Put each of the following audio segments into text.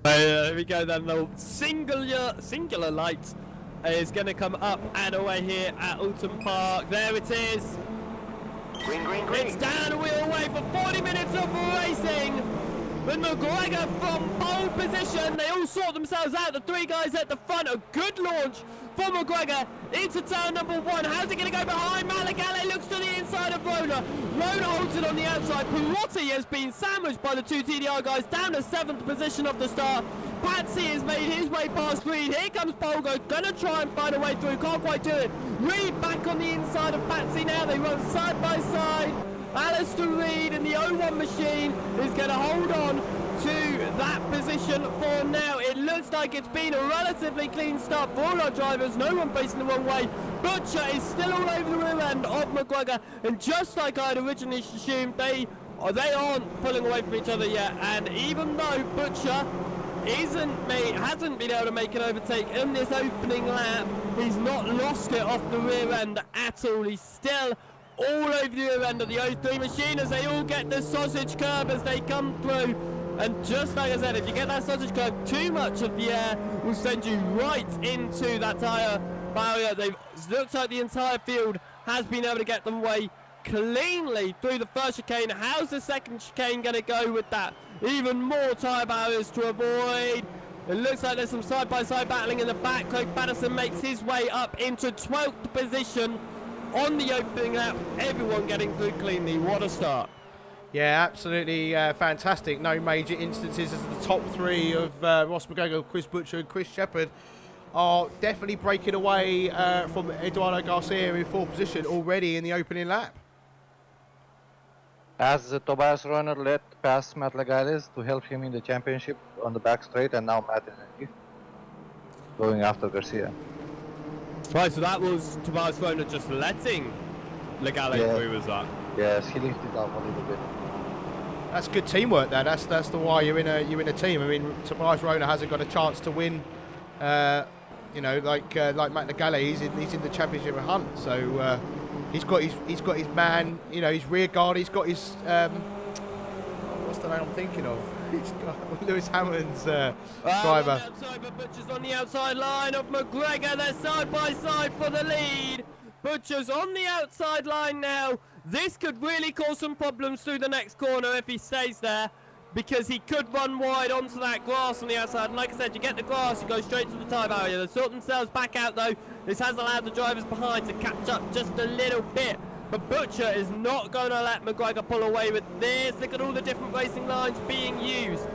Here we go then, the singular light is going to come up and away here at Oulton Park. There it is. Green, green, green. It's down a wheel away for 40 minutes of racing. With McGregor from pole position, they all sort themselves out. The three guys at the front, a good launch for McGregor into turn number one. How's he going to go behind? Malagale looks to the inside of Rona. Rona holds it on the outside. Perotti has been sandwiched by the two TDR guys down to 7th position of the start. Patsy has made his way past Reed. Here comes Polgo, gonna try and find a way through, can't quite do it. Reed back on the inside of Patsy now. They run side by side. Alistair Reed in the 01 machine is going to hold on to that position for now. It looks like it's been a relatively clean start for all our drivers. No one facing the wrong way. Butcher is still all over the rear end of McGregor, and just like I had originally assumed, they aren't pulling away from each other yet. And even though Butcher hasn't been able to make an overtake in this opening lap, he's not lost it off the rear end at all. He's still all over the rear end of the 03 machine as they all get the sausage curve as they come through. And just like I said, if you get that sausage curve, too much of the air will send you right into that tyre barrier. It looks like the entire field has been able to get them away cleanly through the first chicane. How's the second chicane going to go with that? Even more tyre barriers to avoid. It looks like there's some side-by-side battling in the back. Craig Patterson makes his way up into 12th position on the opening lap. Everyone getting through cleanly. What a start. Yeah, absolutely fantastic. No major instances as the top three of Ross McGregor, Chris Butcher and Chris Shepherd are definitely breaking away from Eduardo Garcia in 4th position already in the opening lap. As Tobias Reuner led past Matt Legales to help him in the championship on the back straight, and now Matt is going after Garcia. Right, so that was Tobias Reuner just letting Legale through, was that? Yes, he lifted it up a little bit. That's good teamwork there. That's the why you're in a team. I mean, Tobias Reuner hasn't got a chance to win. You know, like Matt Legale, he's in the championship hunt. So he's got his man. You know, his rear guard. He's got his what's the name I'm thinking of? He's got Lewis Hammond's driver. Outside, but Butcher's on the outside line of McGregor. They're side by side for the lead. Butcher's on the outside line now. This could really cause some problems through the next corner if he stays there, because he could run wide onto that grass on the outside. And like I said, you get the grass, you go straight to the tyre barrier. They sort themselves back out though. This has allowed the drivers behind to catch up just a little bit. But Butcher is not going to let McGregor pull away with this. Look at all the different racing lines being used.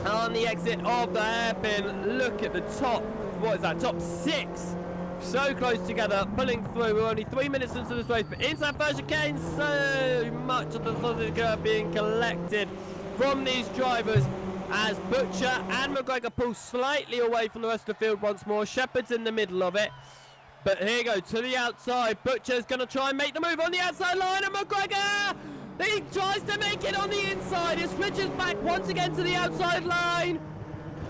On the exit of the hairpin, look at the top, what is that, top 6. So close together, pulling through. We're only 3 minutes into this race, but into that first chicane, so much of the sausage curve being collected from these drivers as Butcher and McGregor pull slightly away from the rest of the field once more. Shepherd's in the middle of it. But here you go, to the outside. Butcher's going to try and make the move on the outside line, and McGregor, he tries to make it on the inside. He switches back once again to the outside line.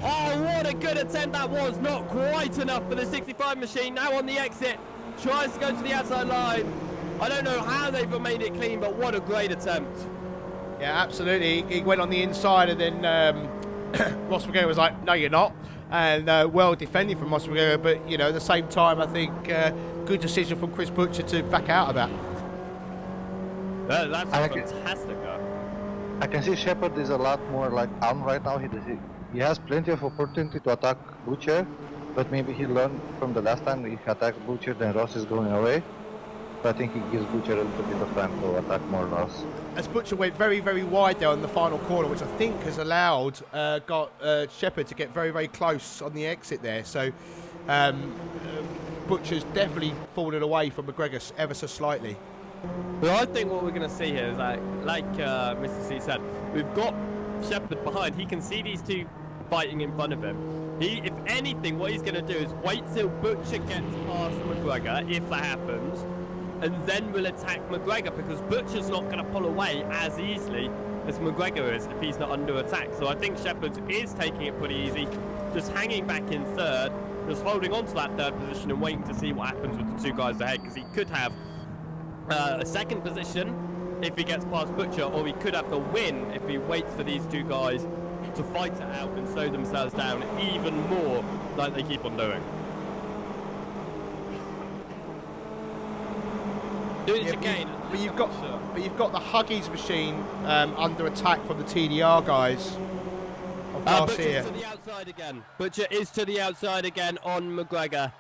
Oh, what a good attempt that was. Not quite enough for the 65 machine. Now on the exit, tries to go to the outside line. I don't know how they've made it clean, but what a great attempt. Yeah, absolutely. He went on the inside, and then Ross McGregor was like, no, you're not. And well defended from Ross McGregor, but, you know, at the same time, I think good decision from Chris Butcher to back out of that. That's fantastic, though. I can see Shepherd is a lot more like on right now. He has plenty of opportunity to attack Butcher, but maybe he learned from the last time he attacked Butcher, then Ross is going away. So I think he gives Butcher a little bit of time to attack more Ross. As Butcher went very, very wide there on the final corner, which I think has allowed Shepherd to get very, very close on the exit there. So Butcher's definitely fallen away from McGregor ever so slightly. But I think what we're going to see here is like Mr. C said, we've got Shepherd behind. He can see these two fighting in front of him. If anything, what he's going to do is wait till Butcher gets past McGregor, if that happens, and then we'll attack McGregor, because Butcher's not going to pull away as easily as McGregor is if he's not under attack. So I think Shepherd is taking it pretty easy, just hanging back in third, just holding on to that third position and waiting to see what happens with the two guys ahead, because he could have a second position if he gets past Butcher, or he could have the win if he waits for these two guys to fight it out and slow themselves down even more like they keep on doing. Doing it again. But you've got the Huggies machine under attack from the TDR guys of Garcia. Butcher's to the outside again. Butcher is to the outside again on McGregor.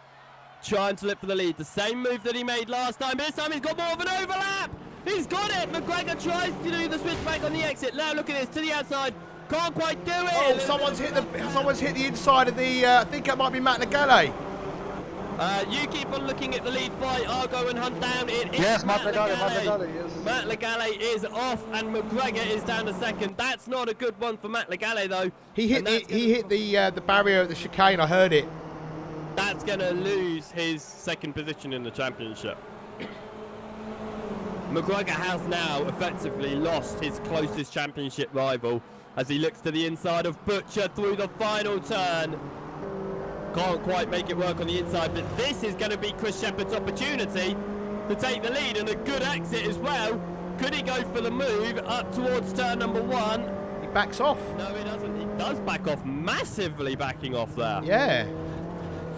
Trying to look for the lead. The same move that he made last time. This time he's got more of an overlap. He's got it. McGregor tries to do the switchback on the exit. Now look at this, to the outside. Can't quite do it. Oh, someone's hit the inside of the. I think it might be Matt Legale. You keep on looking at the lead fight. Argo and Hunt down. It is Yes, Matt Legale. Yes. Matt Legale is off, and McGregor is down to second. That's not a good one for Matt Legale, though. He hit the barrier at the chicane. I heard it. That's going to lose his second position in the championship. McGregor has now effectively lost his closest championship rival as he looks to the inside of Butcher through the final turn. Can't quite make it work on the inside, but this is going to be Chris Shepherd's opportunity to take the lead, and a good exit as well. Could he go for the move up towards turn number 1? He backs off. No, he doesn't. He does back off, massively backing off there. Yeah,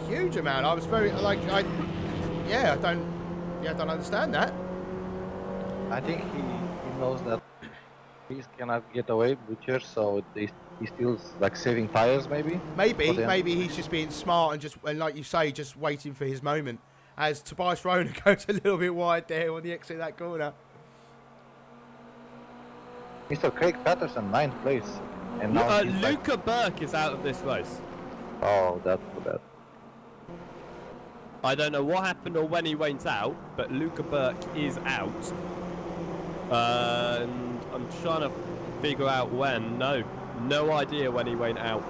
huge amount. I was very I don't understand that. I think he knows that he cannot get away Butcher, so he's still like saving tires maybe. Maybe he's just being smart and like you say, just waiting for his moment. As Tobias Rona goes a little bit wide there on the exit of that corner. Mr. Craig Patterson, 9th place. And now Luca Burke is out of this race. Oh, that's too bad. I don't know what happened or when he went out, but Luca Burke is out. And I'm trying to figure out when. No idea when he went out.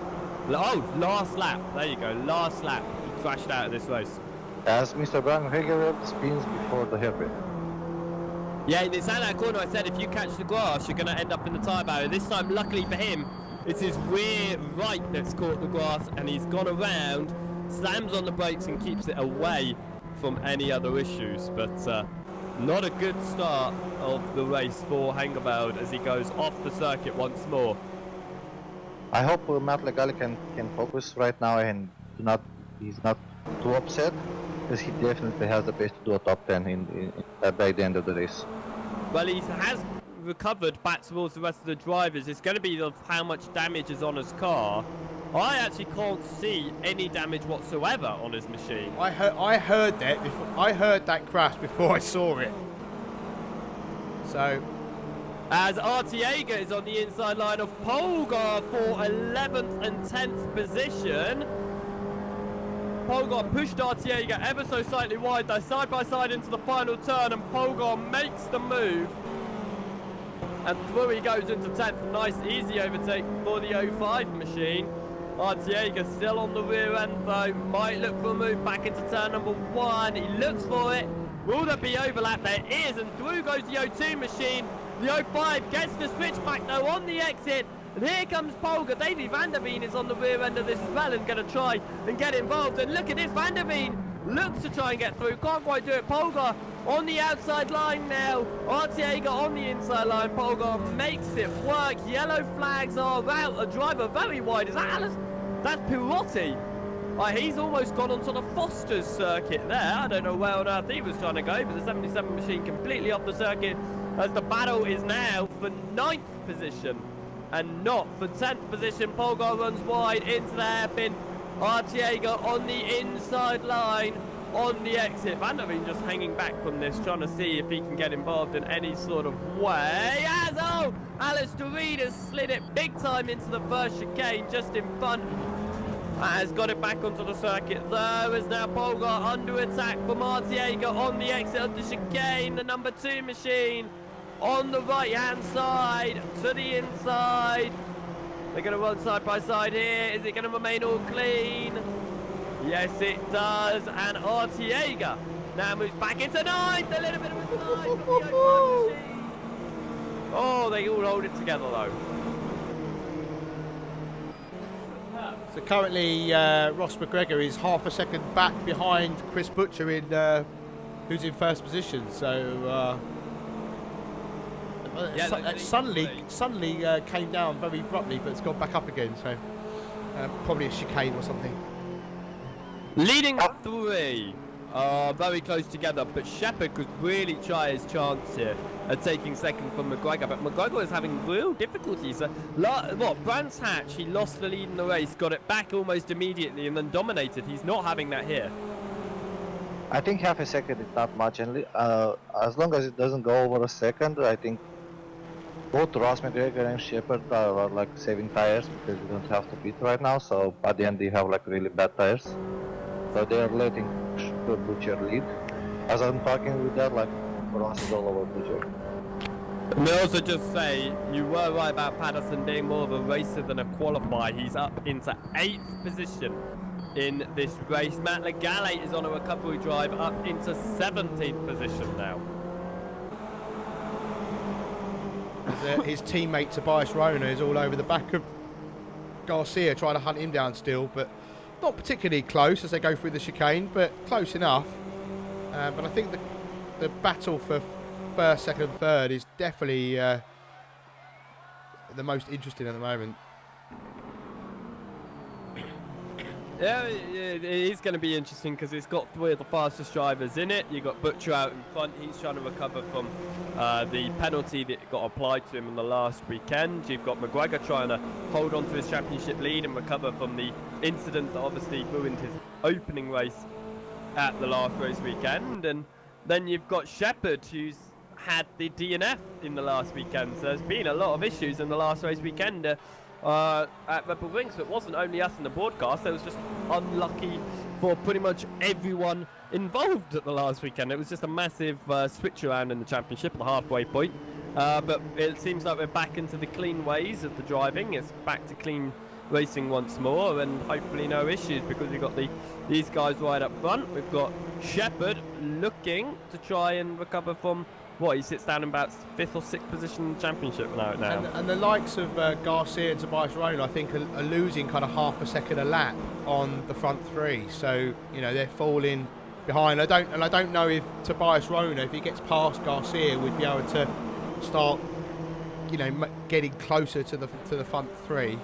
Oh, last lap. There you go. Last lap. He crashed out of this race. As Mr. Brown Hager spins before the hairpin. Yeah, it's at that corner. I said if you catch the grass, you're going to end up in the tyre barrier. This time, luckily for him, it's his rear right that's caught the grass, and he's gone around, slams on the brakes and keeps it away from any other issues. But not a good start of the race for Hengeveld as he goes off the circuit once more. I hope Matt Legale can focus right now and he's not too upset, because he definitely has the pace to do a top 10 by the end of the race. Well, he has recovered back towards the rest of the drivers. It's going to be of how much damage is on his car. I actually can't see any damage whatsoever on his machine. I heard that before. I heard that crash before I saw it. So, as Artiega is on the inside line of Polgar for 11th and 10th position. Polgar pushed Artiega ever so slightly wide. They're side by side into the final turn, and Polgar makes the move. And through he goes into 10th. Nice, easy overtake for the 05 machine. Artiega still on the rear end though. Might look for a move back into turn number 1. He looks for it. Will there be overlap? There is, and through goes the 02 machine. The 05 gets the switch back though on the exit. And here comes Polgar. Davy van der Veen is on the rear end of this as well and going to try and get involved. And look at this, van der Veen looks to try and get through. Can't quite do it. Polgar on the outside line now. Artiega on the inside line. Polgar makes it work. Yellow flags are out. A driver very wide. Is that Alice? That's Pirotti. He's almost gone onto the Foster's circuit there. I don't know where on earth he was trying to go, but the 77 machine completely off the circuit as the battle is now for 9th position and not for 10th position. Polgar runs wide into the hairpin. Artiega on the inside line on the exit. Van der Veen just hanging back from this, trying to see if he can get involved in any sort of way. As Alex Doreen has slid it big time into the first chicane just in front. Has got it back onto the circuit though, as now Polgar under attack from Artiega on the exit of the chicane. The number 2 machine on the right hand side to the inside. They're going to run side by side here. Is it going to remain all clean? Yes it does, and Artiega now moves back into 9th. A little bit of a slide from the 05 machine. Oh, they all hold it together though. So currently, Ross McGregor is half a second back behind Chris Butcher, who's in first position. So suddenly came down very abruptly, but it's gone back up again. So probably a chicane or something. Leading 3 are very close together, but Shepherd could really try his chance here at taking second from McGregor, but McGregor is having real difficulties. Brands Hatch, he lost the lead in the race, got it back almost immediately, and then dominated. He's not having that here. I think half a second is not much, and as long as it doesn't go over a second, I think both Ross McGregor and Shepherd are like saving tires because you don't have to pit right now. So at the end, they have like really bad tires, so they are letting Butcher lead. As I'm talking with that, like Ross is all over Butcher. And I also just say, you were right about Patterson being more of a racer than a qualifier. He's up into 8th position in this race. Matt Legale is on a recovery drive up into 17th position now. His teammate Tobias Rona is all over the back of Garcia, trying to hunt him down still, but not particularly close as they go through the chicane, but close enough. But I think the battle for first, second and third is definitely the most interesting at the moment. Yeah, it is going to be interesting because it's got 3 of the fastest drivers in it. You've got Butcher out in front. He's trying to recover from the penalty that got applied to him in the last weekend. You've got McGregor trying to hold on to his championship lead and recover from the incident that obviously ruined his opening race at the last race weekend. And then you've got Shepherd, who's had the DNF in the last weekend. So there's been a lot of issues in the last race weekend. At Red Bull Ring, so it wasn't only us in the broadcast. It was just unlucky for pretty much everyone involved at the last weekend. It was just a massive switch around in the championship at the halfway point. But it seems like we're back into the clean ways of the driving. It's back to clean racing once more, and hopefully no issues because we've got these guys right up front. We've got Shepherd looking to try and recover from he sits down in about 5th or 6th position in the championship now. And the likes of Garcia and Tobias Rona, I think, are losing kind of half a second a lap on the front 3. So they're falling behind. I don't know if Tobias Rona, if he gets past Garcia, would be able to start, getting closer to the front 3,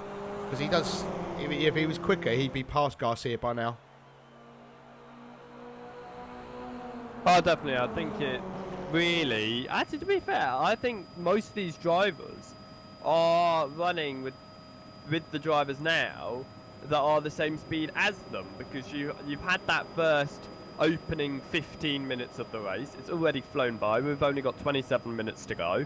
because he does. If he was quicker, he'd be past Garcia by now. Oh, definitely. I think it. Really, actually, to be fair, I think most of these drivers are running with the drivers now that are the same speed as them, because you've had that first opening 15 minutes of the race. It's already flown by. We've only got 27 minutes to go,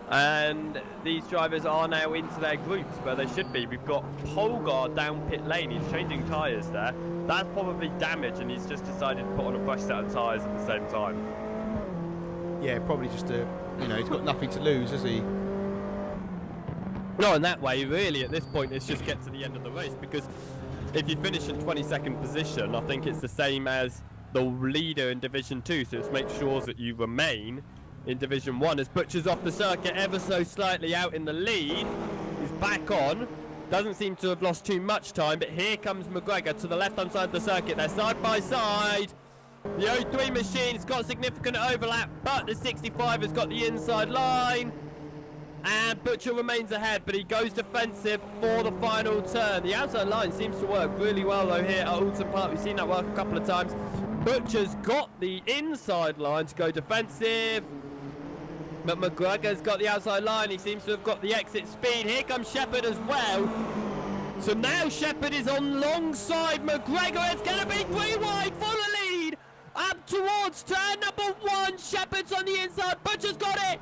and these drivers are now into their groups where they should be. We've got Polgar down pit lane. He's changing tyres there. That's probably damage, and he's just decided to put on a fresh set of tyres at the same time. Yeah, probably just he's got nothing to lose, has he? No, in that way, really, at this point, it's just get to the end of the race, because if you finish in 22nd position, I think it's the same as the leader in Division 2, so just make sure that you remain in Division 1. As Butcher's off the circuit ever so slightly out in the lead, he's back on. Doesn't seem to have lost too much time, but here comes McGregor to the left-hand side of the circuit. They're side by side. The 03 machine's got significant overlap, but the 65 has got the inside line. And Butcher remains ahead, but he goes defensive for the final turn. The outside line seems to work really well, though, here at Oulton Park. We've seen that work a couple of times. Butcher's got the inside line to go defensive, but McGregor's got the outside line. He seems to have got the exit speed. Here comes Shepherd as well. So now Shepherd is alongside McGregor. It's going to be 3 wide for the lead. Up towards turn number 1. Shepherd's on the inside. Butcher's got it.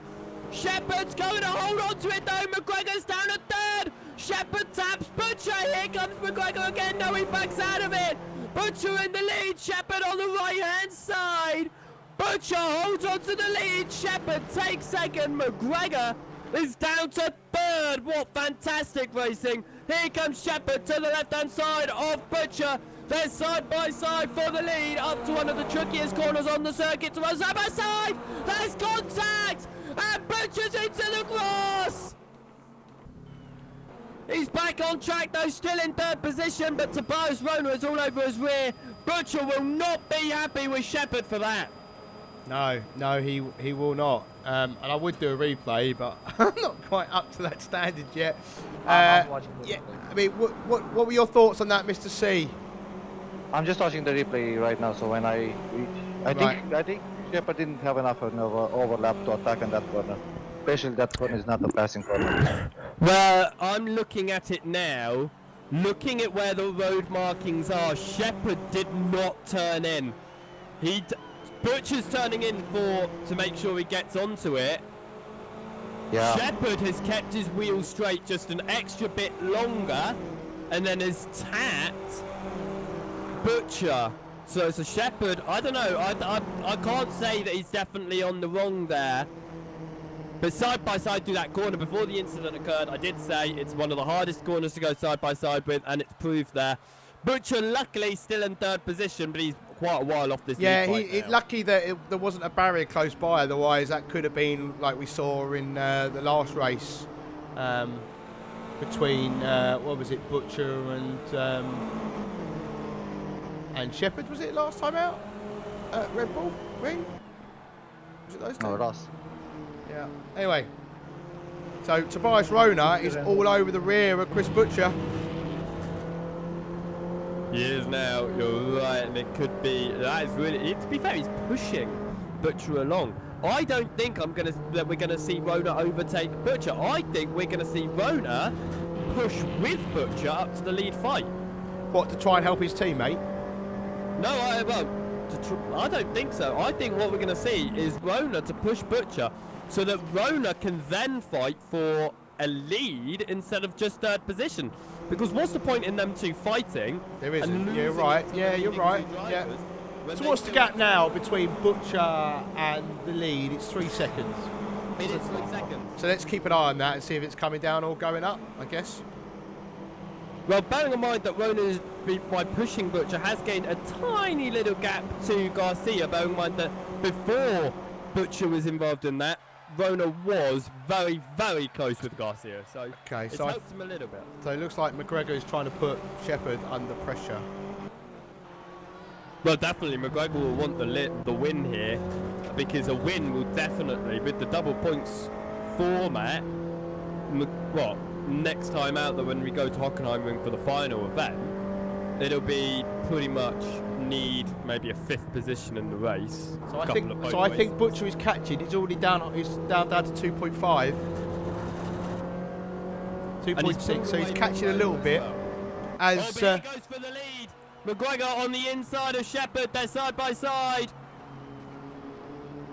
Shepherd's going to hold on to it though. McGregor's down at 3rd. Shepherd taps Butcher. Here comes McGregor again. No, he backs out of it. Butcher in the lead. Shepherd on the right hand side. Butcher holds on to the lead. Shepherd takes 2nd. McGregor is down to 3rd. What fantastic racing. Here comes Shepherd to the left hand side of Butcher. They're side by side for the lead, up to one of the trickiest corners on the circuit to run side by side. There's contact, and Butcher's into the grass. He's back on track though, still in 3rd position, but Tobias Rona is all over his rear. Butcher will not be happy with Shepherd for that. No, he will not. And I would do a replay, but I'm not quite up to that standard yet. I'm watching the Yeah, replay. I mean, what were your thoughts on that, Mr. C? I'm just watching the replay right now, so when I reach... I think Shepard didn't have enough of an overlap to attack in that corner. Especially that corner is not a passing corner. Well, I'm looking at it now. Looking at where the road markings are, Shepard did not turn in. Butcher's turning in to make sure he gets onto it. Yeah. Shepard has kept his wheel straight just an extra bit longer, and then has tapped Butcher. So it's a Shepard. I don't know. I can't say that he's definitely on the wrong there. But side by side through that corner before the incident occurred, I did say it's one of the hardest corners to go side by side with, and it's proved there. Butcher luckily still in third position, but he's quite a while off this lead right now. Lucky that there wasn't a barrier close by, otherwise that could have been like we saw in the last race between what was it, Butcher and Shepard. Was it last time out at Red Bull Ring? Was it those two? No, Ross. Yeah. Anyway, so Tobias Rona is all over the rear of Chris Butcher. He is now, you're right, and it could be, that is really, to be fair, he's pushing Butcher along. I don't think that we're gonna see Rona overtake Butcher. I think we're gonna see Rona push with Butcher up to the lead fight. What, to try and help his teammate? No, I don't think so. I think what we're gonna see is Rona to push Butcher so that Rona can then fight for a lead instead of just third position. Because what's the point in them two fighting? There isn't. You're right. Yeah, you're right. Yeah. So what's the gap now between Butcher and the lead? It's 3 seconds. It is 3 seconds. So let's keep an eye on that and see if it's coming down or going up, I guess. Well, bearing in mind that Rona, by pushing Butcher, has gained a tiny little gap to Garcia, bearing in mind that before Butcher was involved in that, Rona was very, very close with Garcia, so it's helped him a little bit. So it looks like McGregor is trying to put Shepard under pressure. Well, definitely McGregor will want the win here, because a win will definitely, with the double points format, next time out that when we go to Hockenheimring for the final event, it'll be pretty much need maybe a 5th position in the race. So I think Butcher is catching. He's already down. He's down to 2.5, 2.6. So he's catching a little bit. As but he goes for the lead. McGregor on the inside of Shepard. They're side by side.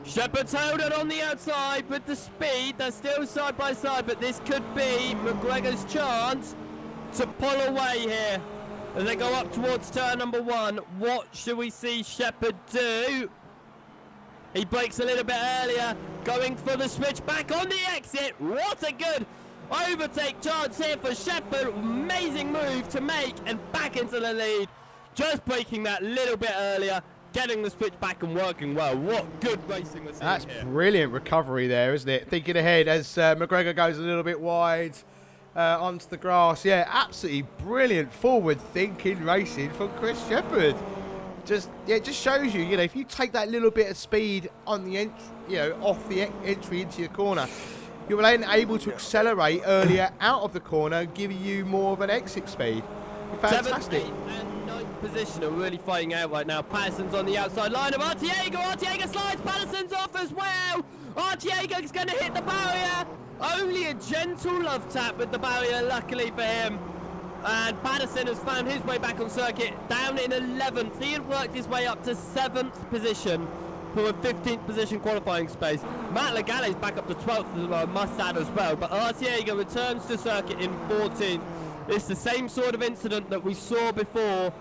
Shepard's held it on the outside with the speed. They're still side by side, but this could be McGregor's chance to pull away here. As they go up towards turn number 1, what should we see Shepard do? He breaks a little bit earlier, going for the switch back on the exit. What a good overtake chance here for Shepard. Amazing move to make and back into the lead. Just breaking that little bit earlier, getting the switch back and working well. What good racing we're seeing That's here. brilliant recovery there, isn't it? Thinking ahead as McGregor goes a little bit wide. Onto the grass. Yeah, absolutely brilliant forward-thinking racing from Chris Shepard. Just shows you, if you take that little bit of speed on the off the entry into your corner, you're then able to accelerate earlier out of the corner, giving you more of an exit speed. Fantastic. 7th, 8th and 9th position are really fighting out right now. Patterson's on the outside line of Artiega. Artiega slides Patterson's off as well. Artiega is going to hit the barrier. Only a gentle love tap with the barrier, luckily for him. And Patterson has found his way back on circuit, down in 11th. He had worked his way up to 7th position for a 15th position qualifying space. Matt Legale is back up to 12th, I must add as well. But Artiega returns to circuit in 14th. It's the same sort of incident that we saw before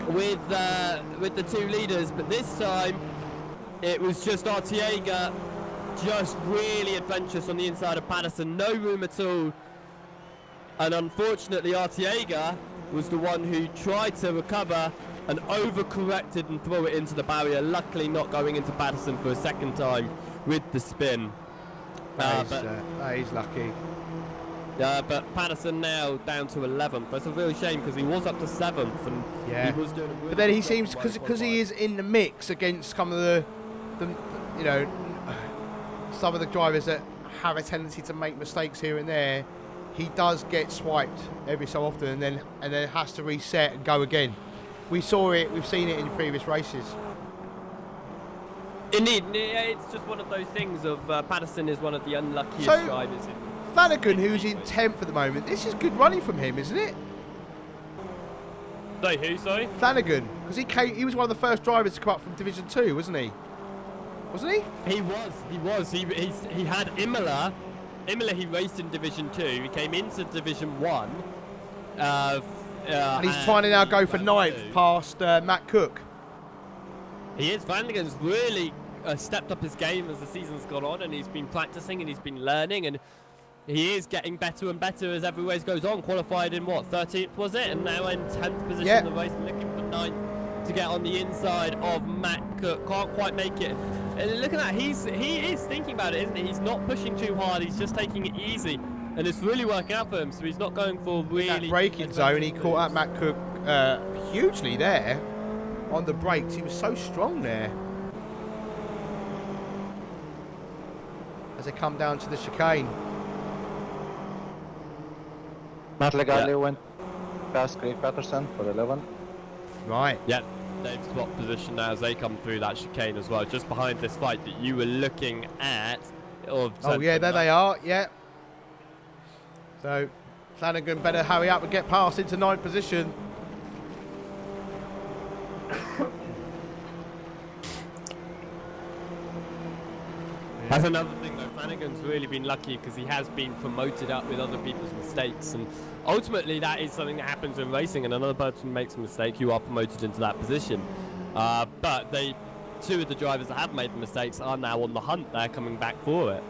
with the two leaders, but this time it was just Artiega. Just really adventurous on the inside of Patterson, no room at all. And unfortunately Artiega was the one who tried to recover and overcorrected and throw it into the barrier, luckily not going into Patterson for a second time with the spin. That is lucky. But Patterson now down to 11th. That's a real shame because he was up to 7th and he was doing a really but then he good seems, job because he is in the mix against some of the you know, some of the drivers that have a tendency to make mistakes here and there, he does get swiped every so often, and then has to reset and go again. We saw it. We've seen it in previous races. Indeed, it's just one of those things of Patterson is one of the unluckiest drivers. Flanagan, who's in 10th at the moment, this is good running from him, isn't it? So who, sorry? Flanagan, because he was one of the first drivers to come up from Division 2, wasn't he? Wasn't he? He was. He had Imola. Imola, he raced in Division 2. He came into Division 1. And he's trying to now go for 9th past Matt Cook. He is. Flanagan's really stepped up his game as the season's gone on, and he's been practicing and he's been learning, and he is getting better and better as every race goes on. Qualified in what, 13th was it? And now in 10th position in the race, looking for 9th to get on the inside of Matt Cook. Can't quite make it. And looking at that, he is thinking about it, isn't he? He's not pushing too hard. He's just taking it easy, and it's really working out for him. So he's not going for really. That braking zone, he caught up Matt Cook hugely there on the brakes. He was so strong there. As they come down to the chicane. Matt Legali went past Craig Patterson for 11th. Right. Yeah, they've swapped position now as they come through that chicane as well, just behind this fight that you were looking at. Oh yeah, there they are, yeah. So, Flanagan better hurry up and get past into 9th position. That's another thing though, Flanagan's really been lucky because he has been promoted up with other people's mistakes, and ultimately that is something that happens in racing, and another person makes a mistake, you are promoted into that position. But two of the drivers that have made the mistakes are now on the hunt, they're coming back for it.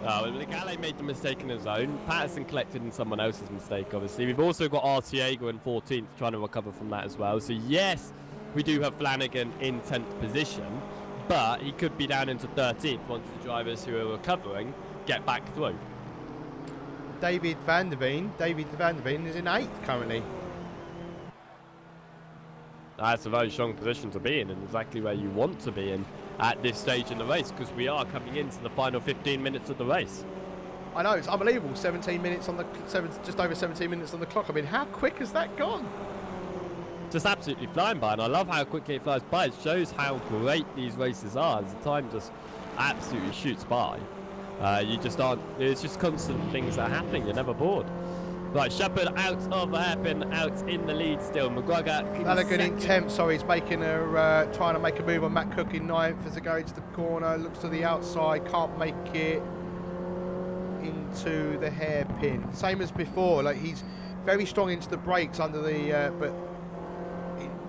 Legale made the mistake in his own, Patterson collected in someone else's mistake obviously. We've also got Artiego in 14th trying to recover from that as well, so yes, we do have Flanagan in 10th position, but he could be down into 13th once the drivers who are recovering get back through. David van der Veen is in 8th currently. That's a very strong position to be in, and exactly where you want to be in at this stage in the race, because we are coming into the final 15 minutes of the race. I know, it's unbelievable. 17 minutes on the just over 17 minutes on the clock. I mean, how quick has that gone? Just absolutely flying by, and I love how quickly it flies by. It shows how great these races are as the time just absolutely shoots by. You just aren't, there's just constant things that are happening, you're never bored. Right, Shepherd out of the hairpin, out in the lead still. McGregor Flanagan in 10th, sorry, he's making a, trying to make a move on Matt Cook in 9th as they go into the corner, looks to the outside, can't make it into the hairpin. Same as before, like he's very strong into the brakes under the,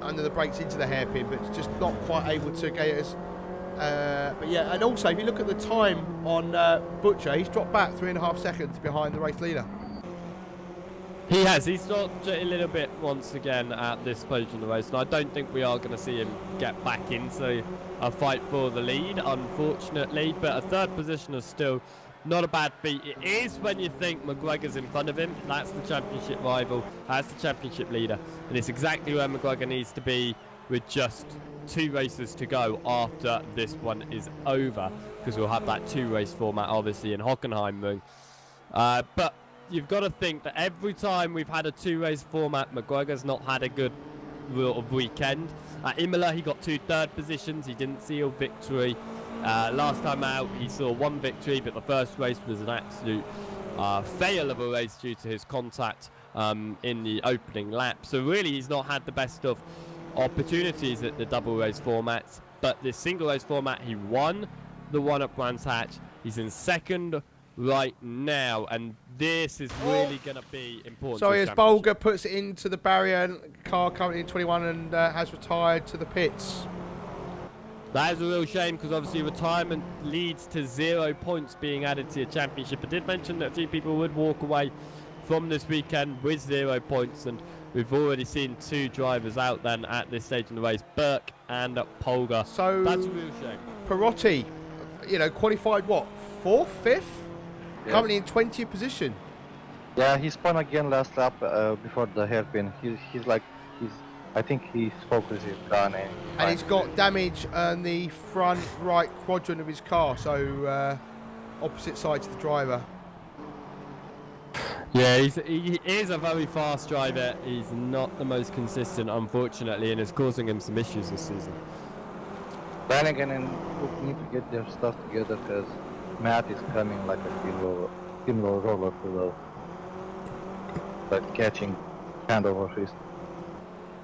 under the brakes into the hairpin, but it's just not quite able to get us. But yeah, and also if you look at the time on Butcher, he's dropped back 3.5 seconds behind the race leader. He has. He's stopped a little bit once again at this stage in the race, and I don't think we are going to see him get back into a fight for the lead, unfortunately. But a 3rd position is still not a bad feat. It is when you think McGregor's in front of him. That's the championship rival. That's the championship leader. And it's exactly where McGregor needs to be with just 2 races to go after this one is over, because we'll have that 2-race format, obviously, in Hockenheimring. But you've got to think that every time we've had a 2-race format, McGregor's not had a good weekend. At Imola, he got 2 third positions. He didn't seal victory. Last time out, he saw 1 victory, but the first race was an absolute fail of a race due to his contact in the opening lap. So really, he's not had the best of opportunities at the double race formats. But this single race format, he won the one at Brands Hatch. He's in 2nd right now, and this is really going to be important. Sorry, as Bolger puts it into the barrier, car currently in 21 and has retired to the pits. That is a real shame, because obviously retirement leads to 0 points being added to your championship. I did mention that a few people would walk away from this weekend with 0 points, and we've already seen 2 drivers out then at this stage in the race, Burke and Polgar. So that's a real shame. Perotti, you know, qualified what, 4th, 5th? Yeah. Currently in 20th position. Yeah, he spun again last lap before the hairpin. He's I think his focus is gone. And he's got damage on the front right quadrant of his car, so opposite side to the driver. Yeah, he is a very fast driver. He's not the most consistent, unfortunately, and it's causing him some issues this season. Flanagan and Cook need to get their stuff together because Matt is coming like a steamroller roller below. But catching hand over fist.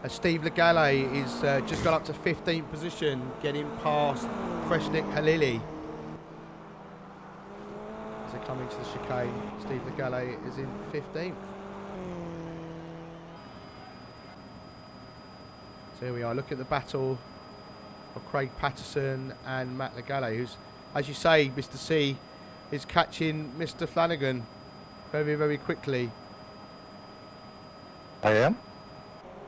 Steve Legale is just got up to 15th position, getting past Kreshnik Halili. As they come into the chicane, Steve Legale is in 15th. So here we are, look at the battle of Craig Patterson and Matt Legale, who's, as you say, Mr. C, is catching Mr. Flanagan very, very quickly. I am?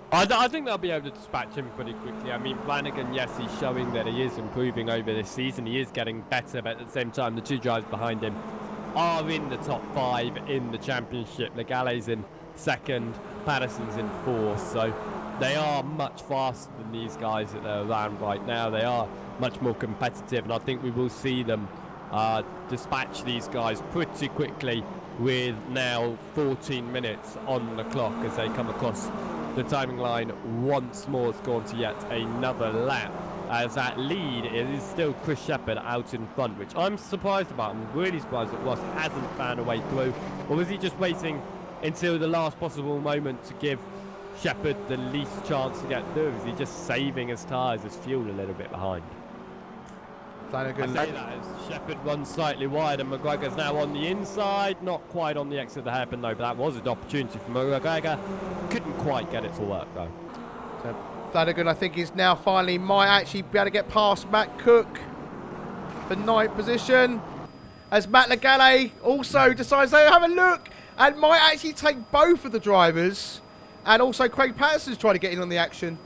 I think they'll be able to dispatch him pretty quickly. I mean, Flanagan, yes, he's showing that he is improving over this season. He is getting better, but at the same time, the two drivers behind him are in the top 5 in the championship. Legale's in 2nd, Patterson's in 4th, so they are much faster than these guys that they're around right now. They are much more competitive, and I think we will see them dispatch these guys pretty quickly with now 14 minutes on the clock as they come across the timing line once more. It's gone to yet another lap as that lead is still Chris Shepherd out in front, which I'm surprised about. I'm really surprised that Ross hasn't found a way through, or was he just waiting until the last possible moment to give Shepherd the least chance to get through? Is he just saving his tyres, his fuel a little bit behind? Flanagan. I say that as Shepherd runs slightly wide and McGregor's now on the inside, not quite on the exit of the hairpin though, but that was an opportunity for McGregor. Couldn't quite get it to work though. So Flanagan, I think, is now finally might actually be able to get past Matt Cook for 9th position, as Matt Legale also decides to have a look and might actually take both of the drivers, and also Craig Patterson's trying to get in on the action.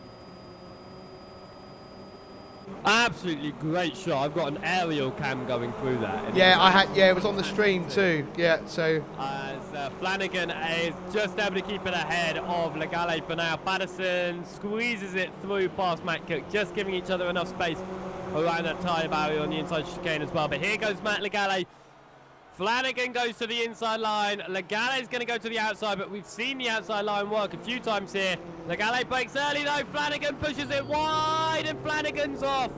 Absolutely great shot. I've got an aerial cam going through that. Yeah, I had. Yeah, it was on the stream too. Yeah, so as Flanagan is just able to keep it ahead of Legale for now. Patterson squeezes it through past Matt Cook, just giving each other enough space around that tyre barrier on the inside chicane as well. But here goes Matt Legale. Flanagan goes to the inside line. Legale is going to go to the outside, but we've seen the outside line work a few times here. Legale breaks early though. Flanagan pushes it wide, and Flanagan's off.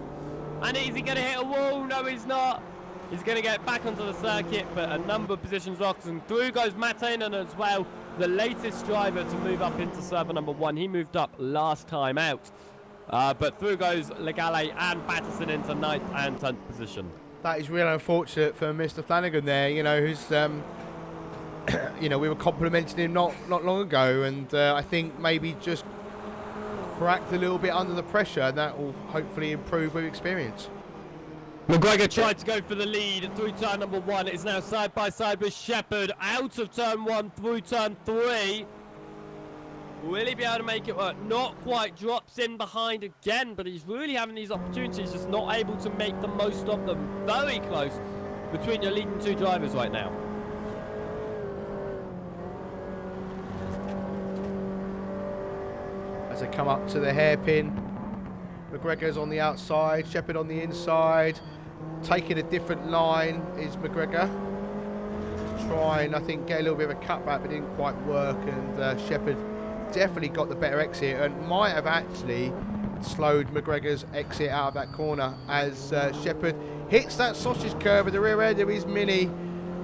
And is he going to hit a wall? No, he's not. He's going to get back onto the circuit, but a number of positions lost. And through goes Matt Aynon as well, the latest driver to move up into server number 1. He moved up last time out. But through goes Legale and Patterson into 9th and 10th position. that is really unfortunate for Mr. Flanagan there, you know, who's, you know, we were complimenting him not long ago, and I think maybe just cracked a little bit under the pressure, and that will hopefully improve with experience. McGregor tried to go for the lead through turn number 1. It's now side by side with Shepherd out of turn 1 through turn 3. Will he be able to make it work? Not quite. Drops in behind again, but he's really having these opportunities, just not able to make the most of them. Very close between your leading two drivers right now. As they come up to the hairpin, McGregor's on the outside, Shepherd on the inside. Taking a different line is McGregor. Trying, I think, get a little bit of a cutback, but didn't quite work, and Shepherd definitely got the better exit and might have actually slowed McGregor's exit out of that corner as Shepherd hits that sausage curve at the rear end of his Mini.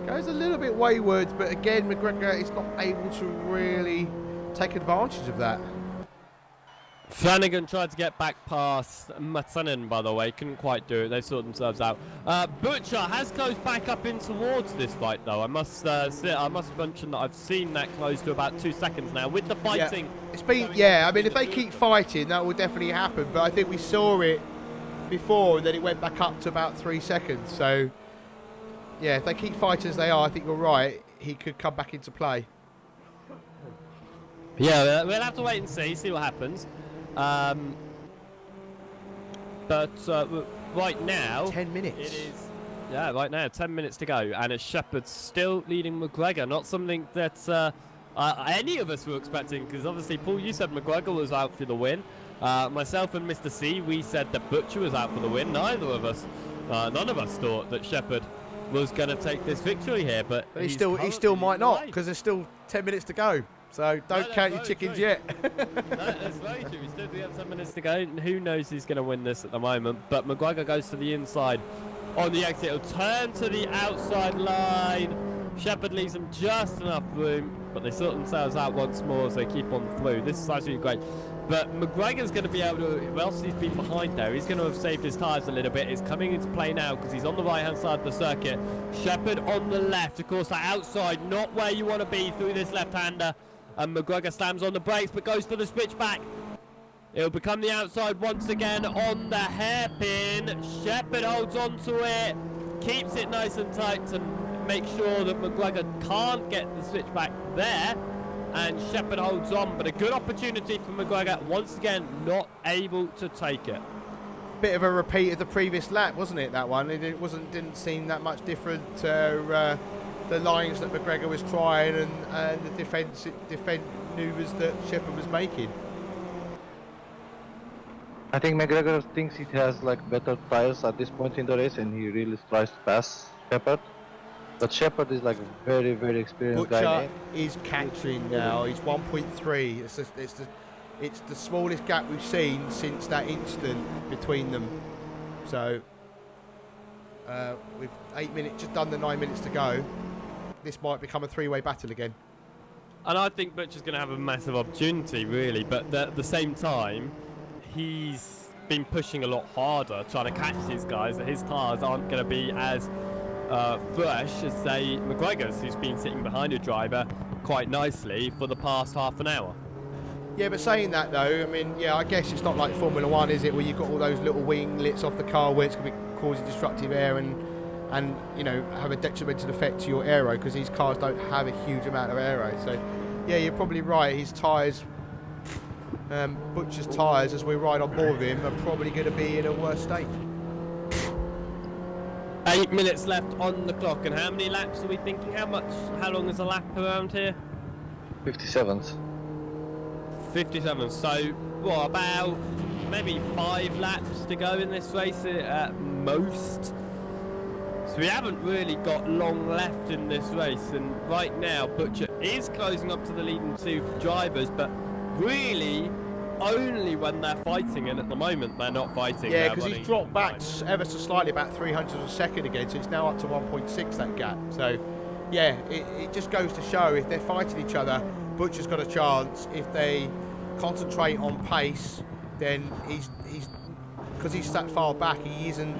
Goes a little bit wayward, but again, McGregor is not able to really take advantage of that. Flanagan tried to get back past Matanen, by the way. Couldn't quite do it. They sorted themselves out. Butcher has closed back up in towards this fight, though. I must mention that I've seen that close to about 2 seconds now. With the fighting... Yeah. It's been, yeah, I mean, if they keep fighting, that will definitely happen. But I think we saw it before, and then it went back up to about 3 seconds. So, yeah, if they keep fighting as they are, I think you're right. He could come back into play. Yeah, we'll have to wait and see what happens. But right now 10 minutes. It is, yeah, right now 10 minutes to go, and it's Shepherd still leading McGregor. Not something that any of us were expecting, because obviously, Paul, you said McGregor was out for the win. Myself and Mr. C, we said that Butcher was out for the win. Neither of us, none of us thought that Shepherd was going to take this victory here, but he still might not, because there's still 10 minutes to go. So don't count your chickens yet. That's very true. We still do have 10 minutes to go. Who knows who's going to win this at the moment? But McGregor goes to the inside on the exit. He'll turn to the outside line. Shepherd leaves them just enough room, but they sort themselves out once more as they keep on through. This is absolutely great. But McGregor's going to be able to, whilst he's been behind there, he's going to have saved his tyres a little bit. He's coming into play now because he's on the right-hand side of the circuit. Shepherd on the left. Of course, that outside, not where you want to be through this left-hander. And McGregor slams on the brakes, but goes for the switchback. It'll become the outside once again on the hairpin. Shepherd holds on to it, keeps it nice and tight to make sure that McGregor can't get the switchback there. And Shepherd holds on, but a good opportunity for McGregor, once again not able to take it. Bit of a repeat of the previous lap, wasn't it, that one? It didn't seem that much different to the lines that McGregor was trying and the defence manoeuvres that Shepherd was making. I think McGregor thinks he has like better tyres at this point in the race, and he really tries to pass Shepherd. But Shepherd is like a very, very experienced guy. Butcher is catching now. He's 1.3. It's the smallest gap we've seen since that instant between them. So with 8 minutes, just under 9 minutes to go, this might become a three-way battle again. And I think Butcher's going to have a massive opportunity, really. But at the same time, he's been pushing a lot harder, trying to catch these guys. His tyres aren't going to be as fresh as, say, McGregor's, who's been sitting behind a driver quite nicely for the past half an hour. Yeah, but saying that though, I mean, yeah, I guess it's not like Formula 1, is it, where you've got all those little winglets off the car where it's going to be causing destructive air and you know, have a detrimental effect to your aero, because these cars don't have a huge amount of aero. So yeah, you're probably right. His tyres, Butcher's tyres, as we ride on board with him, are probably going to be in a worse state. 8 minutes left on the clock, and how many laps are we thinking? How long is a lap around here? 57s. 57. So what, about maybe 5 laps to go in this race at most? So we haven't really got long left in this race, and right now Butcher is closing up to the leading 2 drivers, but really only when they're fighting, and at the moment they're not fighting. Yeah, because he's dropped back ever so slightly, about 300 a second again, so it's now up to 1.6, that gap. So yeah, it just goes to show, if they're fighting each other, Butcher's got a chance. If they concentrate on pace, then he's because he's that far back, he's not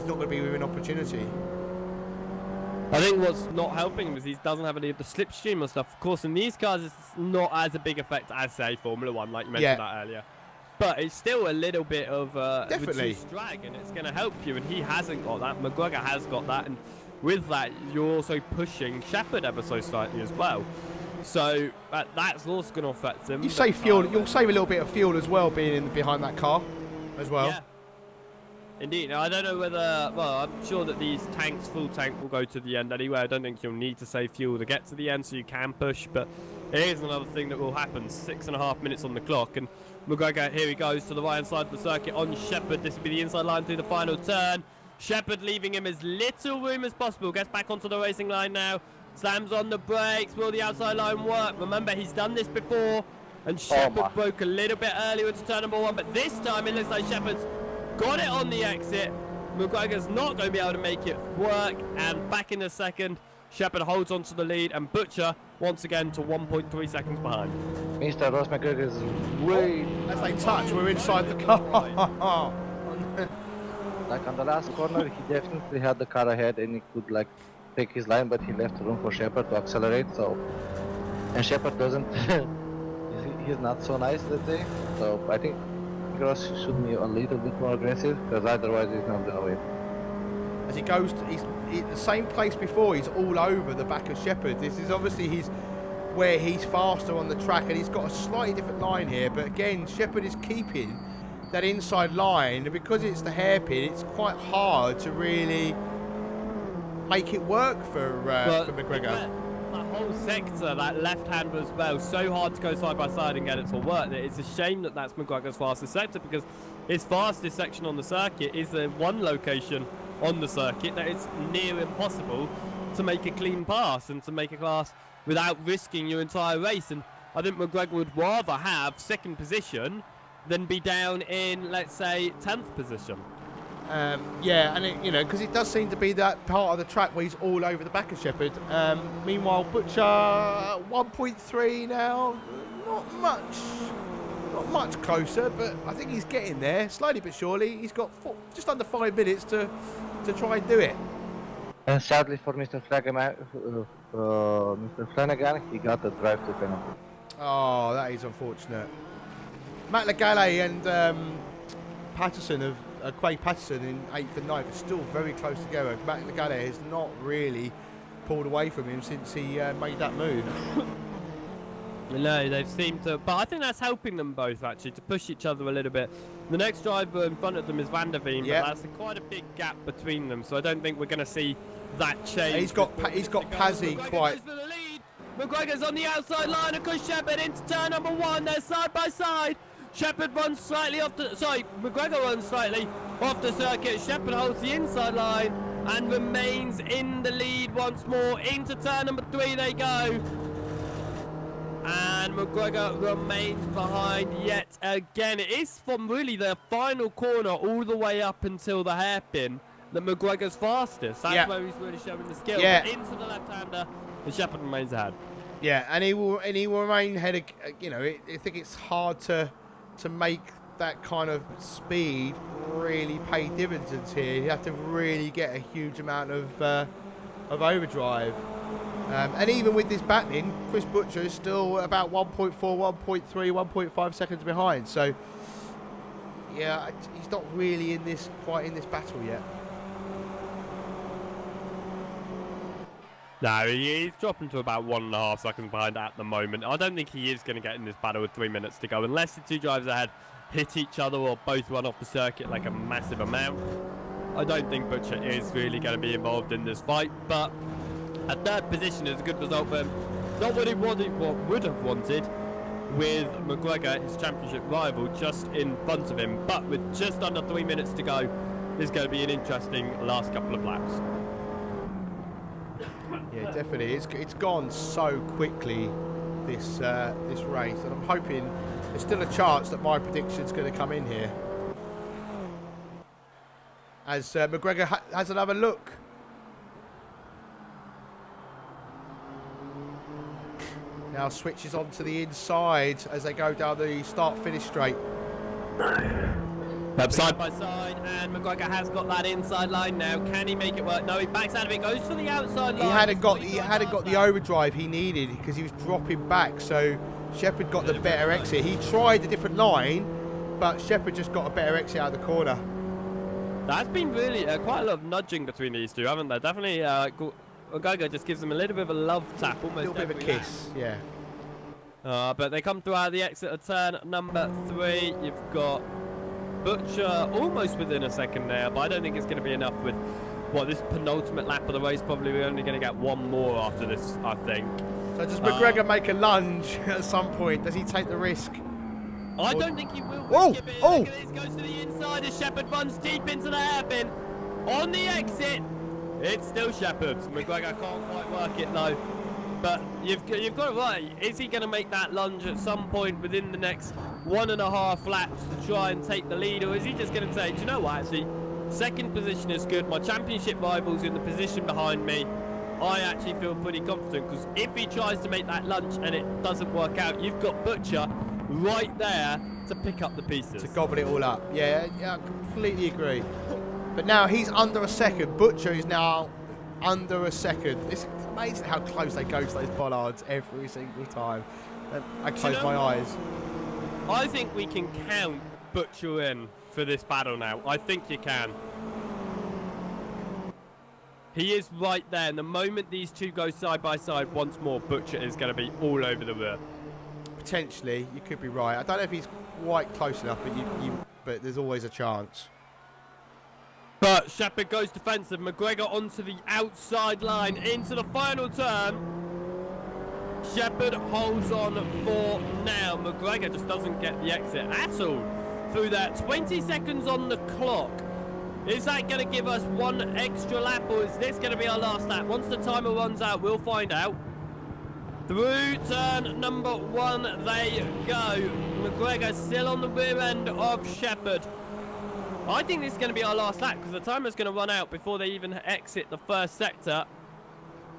going to be with an opportunity. I think what's not helping him is he doesn't have any of the slipstream or stuff. Of course, in these cars, it's not as a big effect as, say, Formula 1, like you mentioned that earlier. But it's still a little bit of reduced drag, and it's going to help you. And he hasn't got that. McGregor has got that. And with that, you're also pushing Shepherd ever so slightly as well. So that's also going to affect him. You save fuel. You'll save a little bit of fuel as well, being behind that car as well. Yeah. Indeed. Now, I don't know whether, well, I'm sure that these tanks, full tank, will go to the end anyway. I don't think you'll need to save fuel to get to the end, so you can push. But it is another thing that will happen. 6.5 minutes on the clock. And McGregor, here he goes to the right-hand side of the circuit on Shepherd. This will be the inside line through the final turn. Shepherd leaving him as little room as possible. Gets back onto the racing line now. Slams on the brakes. Will the outside line work? Remember, he's done this before. And Shepherd broke a little bit earlier into turn number 1. But this time, it looks like Shepherd's got it on the exit. McGregor's not going to be able to make it work, and back in the second, Shepherd holds on to the lead, and Butcher once again to 1.3 seconds behind. Mr. Ross McGregor is way... As they touch, we're inside the car. Like on the last corner, he definitely had the car ahead and he could like take his line, but he left room for Shepherd to accelerate. So, and Shepherd doesn't, he's not so nice, let's say. So I think Ross should be a little bit more aggressive, because otherwise he's not gonna win. As he goes, he's the same place before. He's all over the back of Shepherd. This is obviously where he's faster on the track, and he's got a slightly different line here. But again, Shepherd is keeping that inside line, and because it's the hairpin, it's quite hard to really make it work for McGregor. That whole sector, that left-hander as well, so hard to go side by side and get it to work. It's a shame that that's McGregor's fastest sector, because his fastest section on the circuit is the one location on the circuit that it's near impossible to make a clean pass and to make a class without risking your entire race. And I think McGregor would rather have second position than be down in, let's say, 10th position. Yeah, and it, because it does seem to be that part of the track where he's all over the back of Shepherd. Meanwhile, Butcher 1.3 now, not much closer, but I think he's getting there slowly but surely. He's got just under 5 minutes to try and do it. And sadly for Mr. Flanagan, he got the drive to penalty. Oh, that is unfortunate. Matt Legale and Patterson Craig Patterson in 8th and 9th are still very close together. Matt Legale has not really pulled away from him since he made that move. No, they've seemed to, but I think that's helping them both actually to push each other a little bit. The next driver in front of them is Van der Veen, but that's quite a big gap between them, so I don't think we're going to see that change. He's got Pazzi quite. McGregor's on the outside line of Chris Shepherd into turn number 1. They're side by side. Shepherd runs slightly off the... Sorry, McGregor runs slightly off the circuit. Shepherd holds the inside line and remains in the lead once more. Into turn number 3 they go. And McGregor remains behind yet again. It is from really the final corner all the way up until the hairpin that McGregor's fastest. That's where he's really showing the skill. Yeah. But into the left-hander, the Shepherd remains ahead. Yeah, and he will remain ahead. I think it's hard to make that kind of speed really pay dividends here. You have to really get a huge amount of overdrive. And even with this battling, Chris Butcher is still about 1.4, 1.3, 1.5 seconds behind. So, yeah, he's not really quite in this battle yet. No, he's dropping to about 1.5 seconds behind at the moment. I don't think he is going to get in this battle with 3 minutes to go, unless the two drivers ahead hit each other or both run off the circuit like a massive amount. I don't think Butcher is really going to be involved in this fight, but a third position is a good result for him. Not what he would have wanted with McGregor, his championship rival, just in front of him, but with just under 3 minutes to go, this is going to be an interesting last couple of laps. Yeah, definitely. It's gone so quickly, this race, and I'm hoping there's still a chance that my prediction's going to come in here. As McGregor has another look. Now switches onto the inside as they go down the start-finish straight. Side by side, and McGregor has got that inside line now. Can he make it work? No, he backs out of it, goes for the outside line. He hadn't got the overdrive he needed because he was dropping back. So Shepherd got the better exit. He tried a different line, but Shepherd just got a better exit out of the corner. That's been really quite a lot of nudging between these two, haven't there? Definitely, McGregor just gives them a little bit of a love tap, almost a little bit of a kiss, yeah. But they come through out of the exit of turn number 3. You've got Butcher almost within a second there, but I don't think it's going to be enough with this penultimate lap of the race. Probably we're only going to get one more after this, I think. So does McGregor make a lunge at some point? Does he take the risk? I don't think he will. Oh! Look at this, goes to the inside as Shepherd runs deep into the hairpin. On the exit, it's still Shepherd. McGregor can't quite work it though. But you've got it right. Is he going to make that lunge at some point within the next 1.5 laps to try and take the lead, or is he just going to say, do you know what, actually, second position is good. My championship rival's in the position behind me. I actually feel pretty confident, because if he tries to make that lunge and it doesn't work out, you've got Butcher right there to pick up the pieces. To gobble it all up. Yeah, I completely agree. But now he's under a second. Butcher is now under a second. It's amazing how close they go to those bollards every single time. I close my eyes. I think we can count Butcher in for this battle now. I think you can. He is right there, and the moment these two go side by side once more, Butcher is going to be all over the rear. Potentially, you could be right. I don't know if he's quite close enough, but there's always a chance. But Shepherd goes defensive. McGregor onto the outside line into the final turn. Shepherd holds on for now. McGregor just doesn't get the exit at all through that. 20 seconds on the clock. Is that going to give us one extra lap, or is this going to be our last lap? Once the timer runs out, we'll find out. Through turn number 1 they go. McGregor still on the rear end of Shepherd. I think this is going to be our last lap because the timer's going to run out before they even exit the first sector.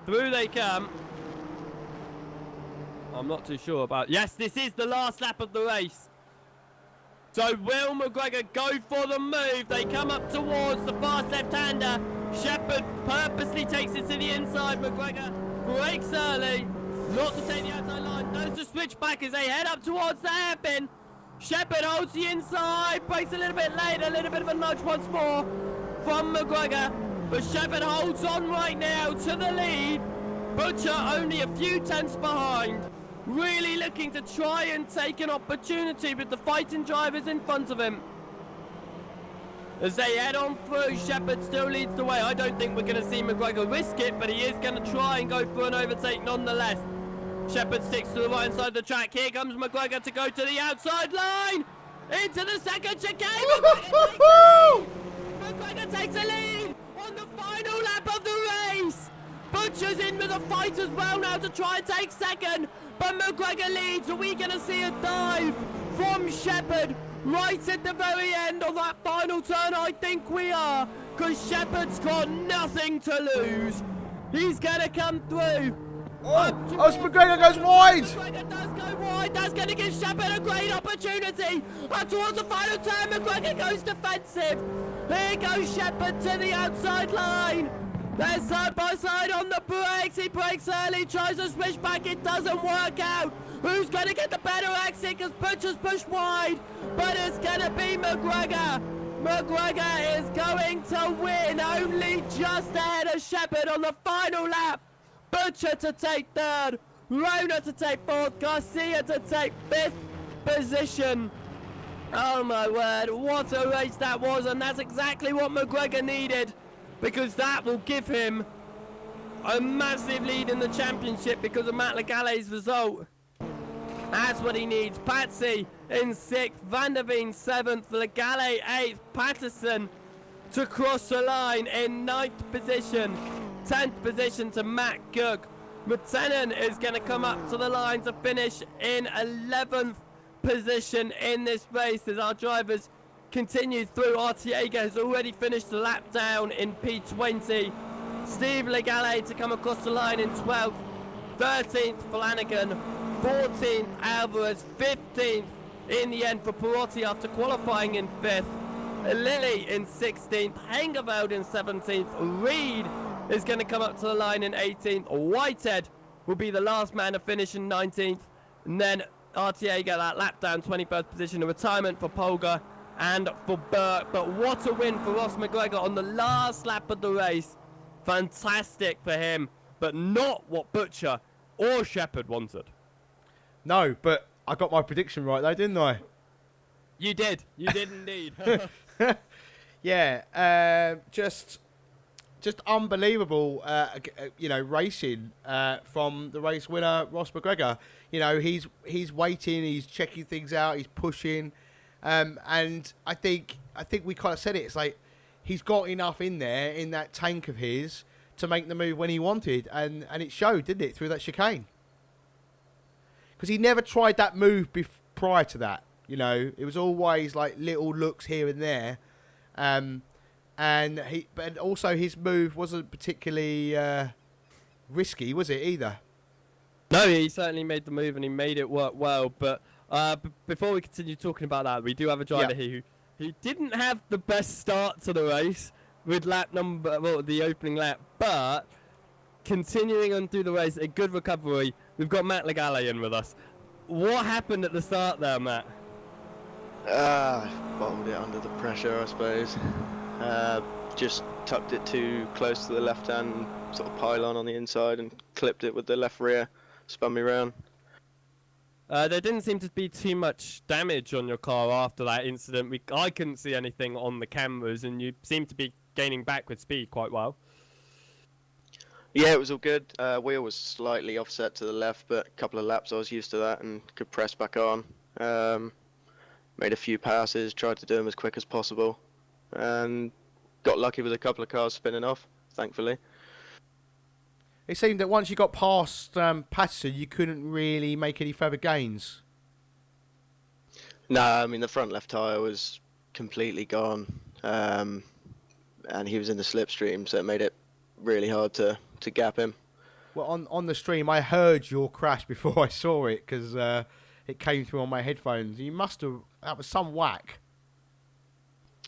Through they come. I'm not too sure about... Yes, this is the last lap of the race. So will McGregor go for the move? They come up towards the fast left-hander. Shepherd purposely takes it to the inside. McGregor brakes early. Not to take the outside line. Does the switch back as they head up towards the hairpin. Shepherd holds the inside. Brakes a little bit late. A little bit of a nudge once more from McGregor. But Shepherd holds on right now to the lead. Butcher only a few tenths behind. Really looking to try and take an opportunity with the fighting drivers in front of him. As they head on through, Shepherd still leads the way. I don't think we're going to see McGregor risk it, but he is going to try and go for an overtake nonetheless. Shepherd sticks to the right side of the track. Here comes McGregor to go to the outside line. Into the second chicane. McGregor takes a lead on the final lap of the race. Butcher's in with a fight as well now to try and take second. But McGregor leads. Are we going to see a dive from Shepherd right at the very end of that final turn? I think we are. Because Shepherd's got nothing to lose. He's going to come through. McGregor goes wide. McGregor does go wide. That's going to give Shepherd a great opportunity. Up towards the final turn, McGregor goes defensive. Here goes Shepherd to the outside line. They're side by side on the brakes. He brakes early, tries to switch back. It doesn't work out. Who's going to get the better exit? Because Butcher's pushed wide. But it's going to be McGregor. McGregor is going to win. Only just ahead of Shepherd on the final lap. Butcher to take third. Rona to take fourth. Garcia to take fifth position. Oh my word. What a race that was. And that's exactly what McGregor needed. Because that will give him a massive lead in the championship because of Matt Legalay's result. That's what he needs. Patsy in 6th, Van der Veen 7th, Legalay 8th, Patterson to cross the line in 9th position. 10th position to Matt Cook. McTennan is going to come up to the line to finish in 11th position in this race as our drivers continue through. Artiega has already finished the lap down in P20. Steve Legalay to come across the line in 12th. 13th Flanagan. 14th Alvarez. 15th in the end for Perotti after qualifying in 5th. Lilly in 16th. Hengeveld in 17th. Reed is going to come up to the line in 18th. Whitehead will be the last man to finish in 19th. And then Artiega that lap down, 21st position. A retirement for Polgar and for Burke. But what a win for Ross McGregor on the last lap of the race. Fantastic for him, but not what Butcher or Shepherd wanted. No, but I got my prediction right though, didn't I? You did indeed. Yeah, just unbelievable, racing from the race winner, Ross McGregor. You know, he's waiting, he's checking things out, he's pushing. And I think we kind of said it. It's like he's got enough in there in that tank of his to make the move when he wanted, and it showed, didn't it, through that chicane? Because he never tried that move prior to that. You know, it was always like little looks here and there, but also his move wasn't particularly risky, was it either? No, he certainly made the move and he made it work well, but. Before we continue talking about that, we do have a driver here who didn't have the best start to the race with the opening lap, but continuing on through the race, a good recovery. We've got Matt Legalay in with us. What happened at the start there, Matt? Bottomed it under the pressure, I suppose. Just tucked it too close to the left-hand sort of pylon on the inside and clipped it with the left rear, spun me round. There didn't seem to be too much damage on your car after that incident. I couldn't see anything on the cameras, and you seem to be gaining back with speed quite well. Yeah, it was all good. Wheel was slightly offset to the left, but a couple of laps I was used to that and could press back on. Made a few passes, tried to do them as quick as possible, and got lucky with a couple of cars spinning off, thankfully. It seemed that once you got past Patterson, you couldn't really make any further gains. No, I mean, the front left tyre was completely gone, and he was in the slipstream, so it made it really hard to gap him. Well, on the stream, I heard your crash before I saw it because it came through on my headphones. You must have... That was some whack.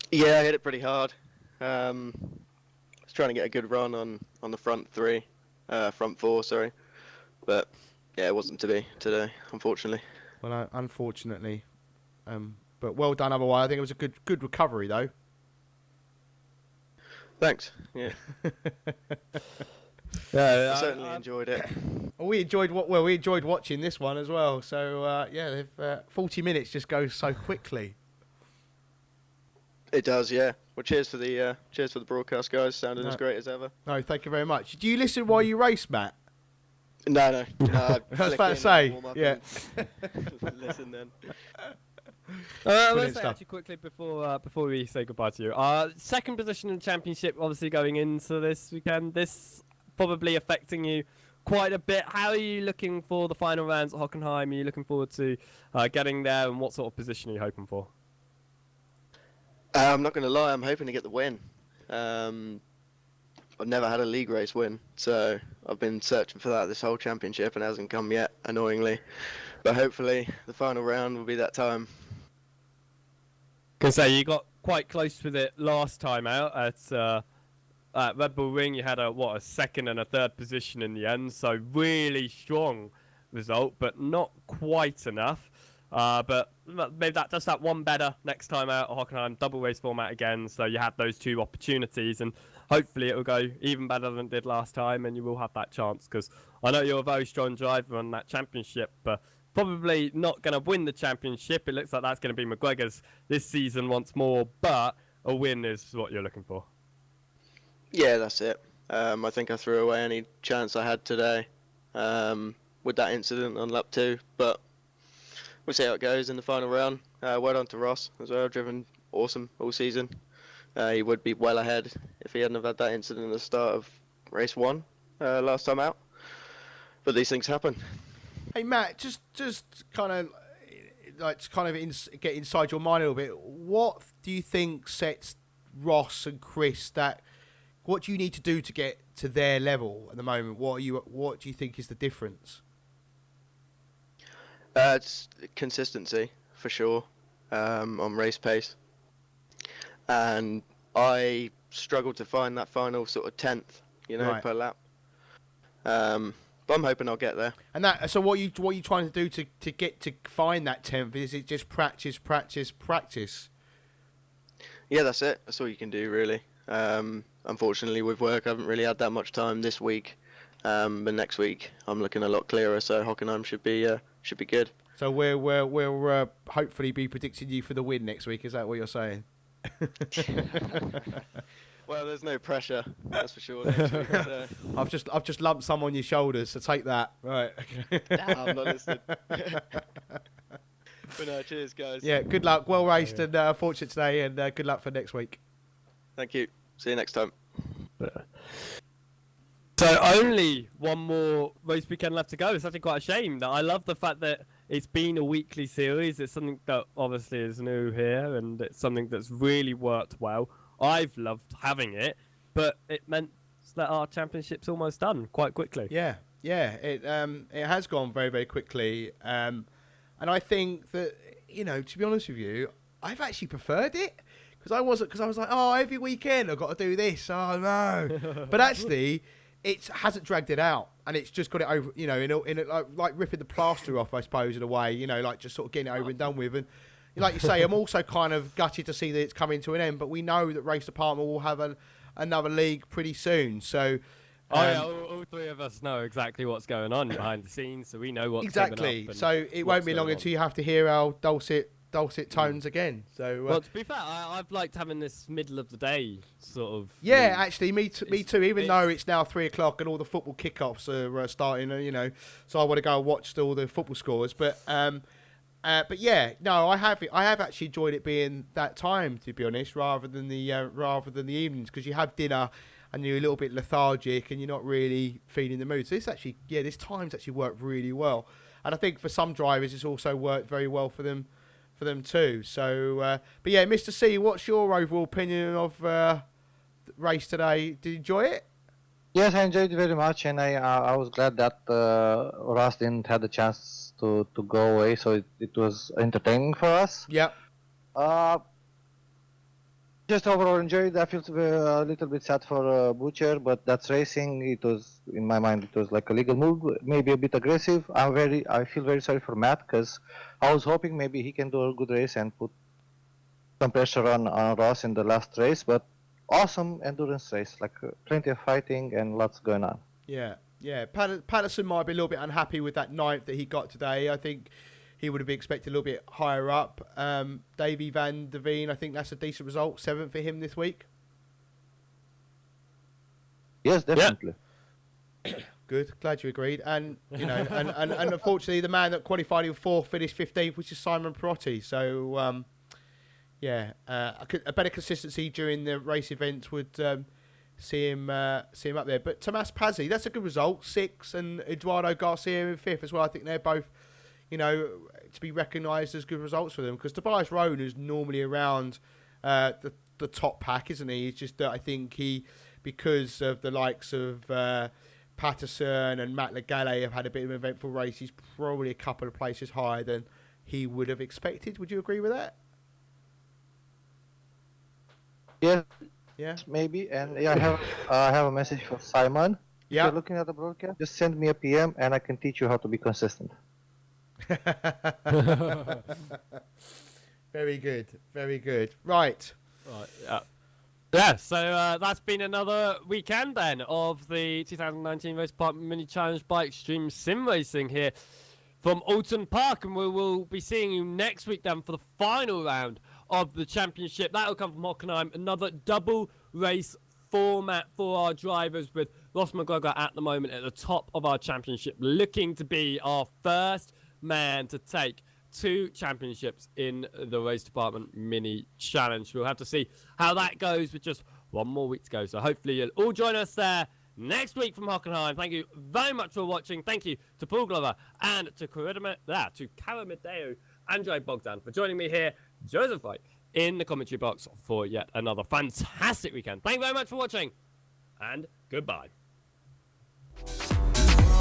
Yeah, I hit it pretty hard. I was trying to get a good run on the front four, sorry. But, yeah, it wasn't to be today, unfortunately. Well, unfortunately. But well done otherwise. I think it was a good recovery, though. Thanks. Yeah. Yeah, I certainly enjoyed it. We enjoyed watching this one as well. So yeah, 40 minutes just goes so quickly. It does, yeah. Well, cheers for the broadcast, guys. Sounding as great as ever. No, thank you very much. Do you listen while you race, Matt? No. I was about to say, yeah. Listen then. Let's say actually quickly before we say goodbye to you. Second position in the championship, obviously going into this weekend. This probably affecting you quite a bit. How are you looking for the final rounds at Hockenheim? Are you looking forward to getting there, and what sort of position are you hoping for? I'm not going to lie, I'm hoping to get the win. I've never had a league race win, so I've been searching for that this whole championship and it hasn't come yet, annoyingly. But hopefully the final round will be that time. Can say you got quite close with it last time out at Red Bull Ring. You had a second and a third position in the end, so really strong result, but not quite enough. But maybe that does that one better next time out at Hockenheim, double race format again. So you have those two opportunities, and hopefully it will go even better than it did last time, and you will have that chance. Because I know you're a very strong driver on that championship, but probably not going to win the championship. It looks like that's going to be McGregor's this season once more, but a win is what you're looking for. Yeah, that's it. I think I threw away any chance I had today with that incident on lap 2, but we'll see how it goes in the final round. Well done to Ross as well, driven awesome all season. He would be well ahead if he hadn't have had that incident at the start of race 1 last time out. But these things happen. Hey Matt, just kind of get inside your mind a little bit. What do you think sets Ross and Chris what do you need to do to get to their level at the moment? What do you think is the difference? It's consistency for sure on race pace, and I struggled to find that final sort of 10th, right, per lap. But I'm hoping I'll get there. And so what are you trying to do to find that 10th? Is it just practice? Yeah, that's it. That's all you can do really. Unfortunately, with work, I haven't really had that much time this week. But next week, I'm looking a lot clearer. So Hockenheim should be good. So we'll hopefully be predicting you for the win next week. Is that what you're saying? Well, there's no pressure, that's for sure. Next week, so. I've just lumped some on your shoulders, so take that. Right. Nah, I'm not listening. But no, cheers, guys. Yeah, good luck. Well raced and fortunate today, and good luck for next week. Thank you. See you next time. So only one more race weekend left to go. It's actually quite a shame. That I love the fact that it's been a weekly series. It's something that obviously is new here, and it's something that's really worked well. I've loved having it, but it meant that our championship's almost done quite quickly. Yeah. It has gone very, very quickly, and I think that to be honest with you, I've actually preferred it because I was like, oh, every weekend I've got to do this. Oh no, but actually, it hasn't dragged it out, and it's just got it over. Like ripping the plaster off, I suppose, in a way. Like just sort of getting it over and done with. And like you say, I'm also kind of gutted to see that it's coming to an end. But we know that Race Department will have another league pretty soon. So. All three of us know exactly what's going on behind the scenes, so we know what's exactly. coming up. So it won't be long until you have to hear our dulcet dulcet tones again. So well, to be fair, I've liked having this middle of the day sort of. yeah, actually, me too. Even it's- though it's now 3 o'clock and all the football kickoffs are starting, so I want to go and watch all the football scores. But yeah, no, I have actually enjoyed it being that time, to be honest, rather than the evenings, because you have dinner and you're a little bit lethargic and you're not really feeling the mood. So this time's actually worked really well, and I think for some drivers it's also worked very well for them too. So, but yeah, Mr. C, what's your overall opinion of the race today? Did you enjoy it? Yes, I enjoyed it very much, and I was glad that Ross didn't have the chance to go away, so it was entertaining for us. Yeah. Just overall enjoyed. I feel a little bit sad for Butcher, but that's racing. It was, in my mind, it was like a legal move, maybe a bit aggressive. I feel very sorry for Matt, because I was hoping maybe he can do a good race and put some pressure on Ross in the last race. But awesome endurance race, like plenty of fighting and lots going on. Yeah. Patterson might be a little bit unhappy with that 9th that he got today. I think he would have been expected a little bit higher up. Davy Van Der Veen, I think that's a decent result. 7th for him this week. Yes, definitely. Good. Glad you agreed. And and unfortunately, the man that qualified in 4th finished 15th, which is Simon Perotti. So a better consistency during the race events would see him up there. But Tomas Pazzi, that's a good result. 6th, and Eduardo Garcia in 5th as well. I think they're both, to be recognised as good results for them, because Tobias Rohn is normally around the top pack, isn't he? It's just that I think because of the likes of Patterson and Matt Legale have had a bit of an eventful race, he's probably a couple of places higher than he would have expected. Would you agree with that? Yeah, maybe. And yeah, I have a message for Simon. Yeah. If you're looking at the broadcast, just send me a PM and I can teach you how to be consistent. Very good. Right. Yeah, so that's been another weekend then of the 2019 RaceDepartment Mini Challenge by Extreme Simracing here from Oulton Park, and we will be seeing you next week then for the final round of the championship. That will come from Hockenheim, another double race format for our drivers, with Ross McGregor at the moment at the top of our championship, looking to be our first man to take 2 championships in the RaceDepartment Mini Challenge. We'll have to see how that goes with just 1 more week to go. So hopefully you'll all join us there next week from Hockenheim. Thank you very much for watching. Thank you to Paul Glover and to Karamadeo and Joe Bogdan for joining me here, Joseph White, in the commentary box for yet another fantastic weekend. Thank you very much for watching, and goodbye.